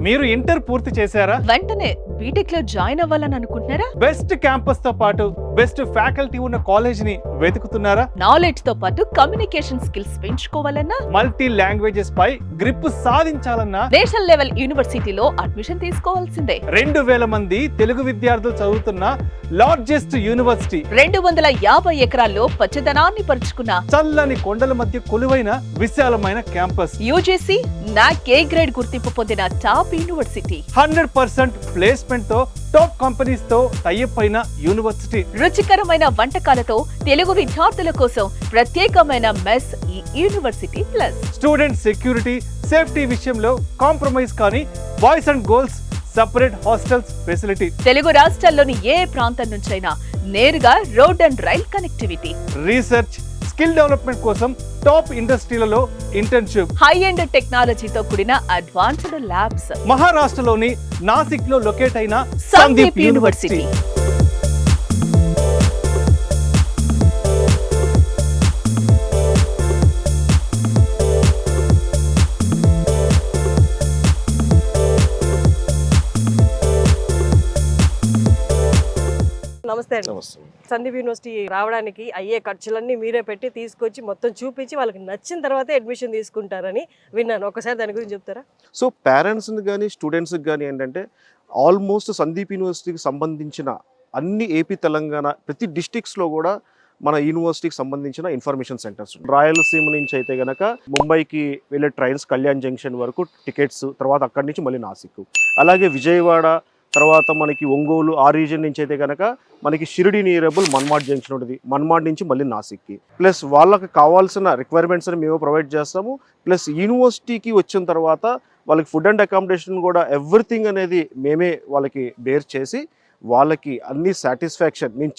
మీరు ఇంటర్ పూర్తి చేశారా? వెంటనే బీటెక్ లో జాయిన్ అవ్వాలని అనుకుంటున్నారా? బెస్ట్ క్యాంపస్ తో పాటు బెస్ట్ ఫ్యాకల్టీ ఉన్న కాలేజ్ ని వెతుకుతున్నారా? నాలెడ్జ్ తో పాటు కమ్యూనికేషన్ స్కిల్స్ పెంచుకోవాలన్నా, మల్టీ లాంగ్వేజెస్ పై గ్రిప్ సాధించాలన్నా నేషనల్ లెవెల్ యూనివర్సిటీలో అడ్మిషన్ తీసుకోవాల్సిందే. 2000 మంది తెలుగు విద్యార్థులు చదువుతున్న లార్జెస్ట్ యూనివర్సిటీ, 250 ఎకరాల్లో పచ్చదనాన్ని పరుచుకున్న చల్లని కొండల మధ్య కొలువైన విశాలమైన క్యాంపస్, యూజీసీ నాక్ ఏ గ్రేడ్ గుర్తింపు పొందిన టాప్ యూనివర్సిటీ, 100% ప్లేస్మెంట్ తో టాప్ కంపెనీస్ తో టైఅప్ అయిన యూనివర్సిటీ, రుచికరమైన వంటకాలతో తెలుగు విద్యార్థుల కోసం ప్రత్యేకమైన మెస్ ఈ university plus. Student security safety విషయంలో కాంప్రమైజ్ కానీ boys and girls separate hostels facility, Telugu రాష్ట్రాల్లోని ఏ ప్రాంతం నుంచైనా నేరుగా road and rail connectivity, research skill development కోసం టాప్ ఇండస్ట్రీలలో ఇంటర్న్షిప్, హై ఎండ్ టెక్నాలజీతో కూడిన అడ్వాన్స్డ్ ల్యాబ్స్. మహారాష్ట్రలోని నాసిక్ లో లొకేట్ అయిన సందీప్ యూనివర్సిటీ. నమస్తే అండి. సందీప్ యూనివర్సిటీ రావడానికి అయ్యే ఖర్చులన్నీ మీరే పెట్టి తీసుకొచ్చి మొత్తం చూపించి వాళ్ళకి నచ్చిన తర్వాత అడ్మిషన్ తీసుకుంటారని విన్నాను. ఒకసారి దాని గురించి చెప్తారా? సో పేరెంట్స్ని కానీ స్టూడెంట్స్కి కానీ ఏంటంటే ఆల్మోస్ట్ సందీప్ యూనివర్సిటీకి సంబంధించిన అన్ని ఏపీ తెలంగాణ ప్రతి డిస్ట్రిక్ట్స్లో కూడా మన యూనివర్సిటీకి సంబంధించిన ఇన్ఫర్మేషన్ సెంటర్స్. రాయలసీమ నుంచి అయితే కనుక ముంబైకి వెళ్ళే ట్రైన్స్ కళ్యాణ్ జంక్షన్ వరకు టికెట్స్, తర్వాత అక్కడి నుంచి మళ్ళీ నాసిక్, అలాగే విజయవాడ, తర్వాత మనకి ఒంగోలు ఆ రీజన్ నుంచి అయితే కనుక మనకి షిరిడి నియరబుల్ మన్మాడ్ జంక్షన్ ఉంటుంది, మన్మాడ్ నుంచి మళ్ళీ నాసిక్కి. ప్లస్ వాళ్ళకి కావాల్సిన రిక్వైర్మెంట్స్ అని మేము ప్రొవైడ్ చేస్తాము. ప్లస్ యూనివర్సిటీకి వచ్చిన తర్వాత వాళ్ళకి ఫుడ్ అండ్ అకామిడేషన్ కూడా ఎవ్రీథింగ్ అనేది మేమే వాళ్ళకి బేర్ చేసి వాళ్ళకి అన్ని సాటిస్ఫాక్షన్ మేము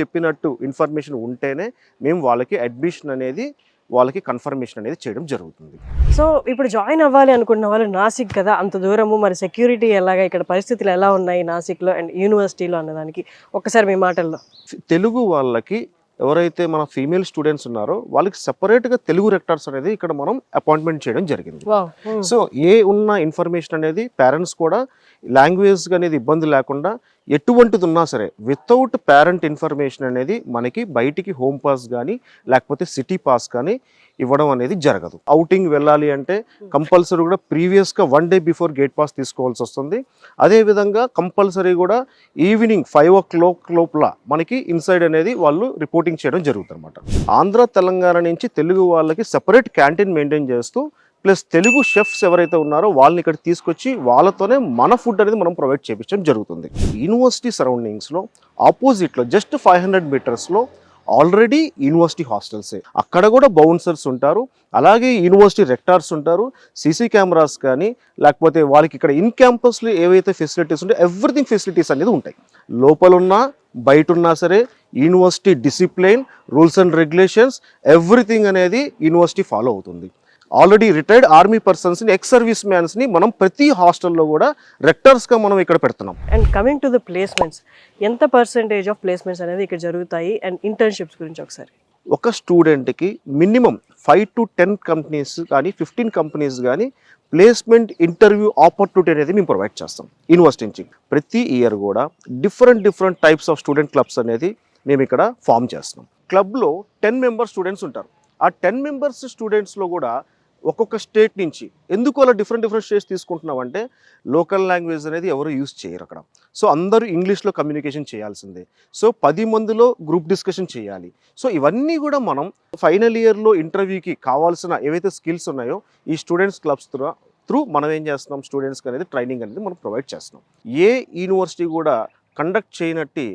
చెప్పినట్టు ఇన్ఫర్మేషన్ ఉంటేనే మేము వాళ్ళకి అడ్మిషన్ అనేది వాళ్ళకి కన్ఫర్మేషన్ అనేది చేయడం జరుగుతుంది. సో ఇప్పుడు జాయిన్ అవ్వాలి అనుకున్న వాళ్ళు నాసిక్ కదా, అంత దూరము, మరి సెక్యూరిటీ ఎలాగా, ఇక్కడ పరిస్థితులు ఎలా ఉన్నాయి నాసిక్లో అండ్ యూనివర్సిటీలో అన్నదానికి ఒకసారి మీ మాటల్లో. తెలుగు వాళ్ళకి ఎవరైతే మన ఫీమేల్ స్టూడెంట్స్ ఉన్నారో వాళ్ళకి సెపరేట్గా తెలుగు రెక్టార్స్ అనేది ఇక్కడ మనం అపాయింట్మెంట్ చేయడం జరిగింది. సో ఉన్న ఇన్ఫర్మేషన్ అనేది పేరెంట్స్ కూడా లాంగ్వేజ్ అనేది ఇబ్బంది లేకుండా ఎటువంటిది ఉన్నా సరే వితౌట్ పేరెంట్ ఇన్ఫర్మేషన్ అనేది మనకి బయటికి హోమ్ పాస్ కానీ లేకపోతే సిటీ పాస్ కానీ ఇవ్వడం అనేది జరగదు. అవుటింగ్ వెళ్ళాలి అంటే కంపల్సరీ కూడా ప్రీవియస్గా 1 డే బిఫోర్ గేట్ పాస్ తీసుకోవాల్సి వస్తుంది. అదేవిధంగా కంపల్సరీ కూడా ఈవినింగ్ 5 o'clock లోపల మనకి ఇన్సైడ్ అనేది వాళ్ళు రిపోర్టింగ్ చేయడం జరుగుతుంది అనమాట. ఆంధ్ర తెలంగాణ నుంచి తెలుగు వాళ్ళకి సెపరేట్ క్యాంటీన్ మెయింటైన్ చేస్తూ ప్లస్ తెలుగు షెఫ్స్ ఎవరైతే ఉన్నారో వాళ్ళని ఇక్కడ తీసుకొచ్చి వాళ్ళతోనే మన ఫుడ్ అనేది మనం ప్రొవైడ్ చేయించడం జరుగుతుంది. యూనివర్సిటీ సరౌండింగ్స్లో ఆపోజిట్లో జస్ట్ 500 మీటర్స్లో ఆల్రెడీ యూనివర్సిటీ హాస్టల్సే, అక్కడ కూడా బౌన్సర్స్ ఉంటారు, అలాగే యూనివర్సిటీ రెక్టార్స్ ఉంటారు, సీసీ కెమెరాస్ కానీ లేకపోతే వాళ్ళకి ఇక్కడ ఇన్ క్యాంపస్లో ఏవైతే ఫెసిలిటీస్ ఉంటాయో ఎవ్రీథింగ్ ఫెసిలిటీస్ అనేది ఉంటాయి. లోపలున్నా బయట ఉన్నా సరే university discipline, rules and regulations everything అనేది యూనివర్సిటీ ఫాలో అవుతుంది. ఆల్రెడీ రిటైర్డ్ ఆర్మీ పర్సన్స్ని, ఎక్స్ సర్వీస్ మ్యాన్స్ని మనం ప్రతి హాస్టల్లో కూడా రెక్టర్స్గా మనం ఇక్కడ పెడుతున్నాం. And coming to the placements, ఎంత పర్సెంటేజ్ ఆఫ్ ప్లేస్మెంట్స్ అనేది ఇక్కడ జరుగుతాయి అండ్ ఇంటర్న్షిప్స్ గురించి ఒకసారి. ఒక స్టూడెంట్కి మినిమం 5 to 10 కంపెనీస్ కానీ 15 కంపెనీస్ కానీ ప్లేస్మెంట్ ఇంటర్వ్యూ ఆపర్చునిటీ అనేది మేము ప్రొవైడ్ చేస్తాం యూనివర్సిటీ నుంచి. ప్రతి ఇయర్ కూడా different types of student clubs అనేది మేము ఇక్కడ ఫామ్ చేస్తున్నాం. క్లబ్లో 10 మెంబర్ స్టూడెంట్స్ ఉంటారు. ఆ 10 మెంబర్స్ స్టూడెంట్స్లో కూడా ఒక్కొక్క స్టేట్ నుంచి ఎందుకు అలా డిఫరెంట్ స్టేట్స్ తీసుకుంటున్నామంటే లోకల్ లాంగ్వేజ్ అనేది ఎవరు యూజ్ చేయరు అక్కడ. సో అందరూ ఇంగ్లీష్లో కమ్యూనికేషన్ చేయాల్సిందే. సో 10 మందిలో గ్రూప్ డిస్కషన్ చేయాలి. సో ఇవన్నీ కూడా మనం ఫైనల్ ఇయర్లో ఇంటర్వ్యూకి కావాల్సిన ఏవైతే స్కిల్స్ ఉన్నాయో ఈ స్టూడెంట్స్ క్లబ్స్ త్రూ మనం ఏం చేస్తున్నాం, స్టూడెంట్స్కి అనేది ట్రైనింగ్ అనేది మనం ప్రొవైడ్ చేస్తున్నాం. ఏ యూనివర్సిటీ కూడా కండక్ట్ చేయనట్టి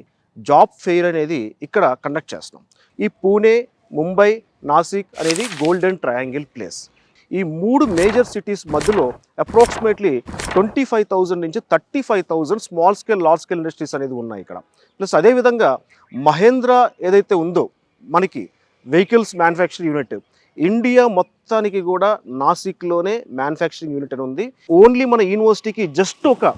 జాబ్ ఫెయిర్ అనేది ఇక్కడ కండక్ట్ చేస్తున్నాం. ఈ పూణే, ముంబై, నాసిక్ అనేది గోల్డెన్ ట్రయాంగిల్ ప్లేస్. ఈ 3 మేజర్ సిటీస్ మధ్యలో అప్రాక్సిమేట్లీ 25,000 నుంచి 35,000 small scale, large scale industries అనేది ఉన్నాయి ఇక్కడ. ప్లస్ అదేవిధంగా మహేంద్ర ఏదైతే ఉందో మనకి వెహికల్స్ మ్యానుఫ్యాక్చరింగ్ యూనిట్, ఇండియా మొత్తానికి కూడా నాసిక్లోనే మ్యానుఫ్యాక్చరింగ్ యూనిట్ అని ఉంది. ఓన్లీ మన యూనివర్సిటీకి జస్ట్ ఒక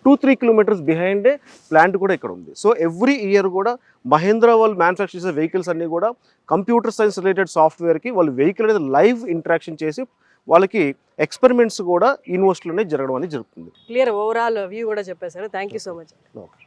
2-3 kilometers బిహైండే ప్లాంట్ కూడా ఇక్కడ ఉంది. సో ఎవ్రీ ఇయర్ కూడా మహేంద్ర వాళ్ళు మ్యానుఫ్యాక్చర్ చేసే వెహికల్స్ అన్నీ కూడా కంప్యూటర్ సైన్స్ రిలేటెడ్ సాఫ్ట్వేర్కి వాళ్ళు వెహికల్ అనేది లైవ్ ఇంటరాక్షన్ చేసి వాళ్ళకి ఎక్స్పెరిమెంట్స్ కూడా యూనివర్సిటీలోనే జరగడం అనేది జరుగుతుంది. క్లియర్ ఓవరాల్ వ్యూ కూడా చెప్పేశారు. Thank you so much. Okay.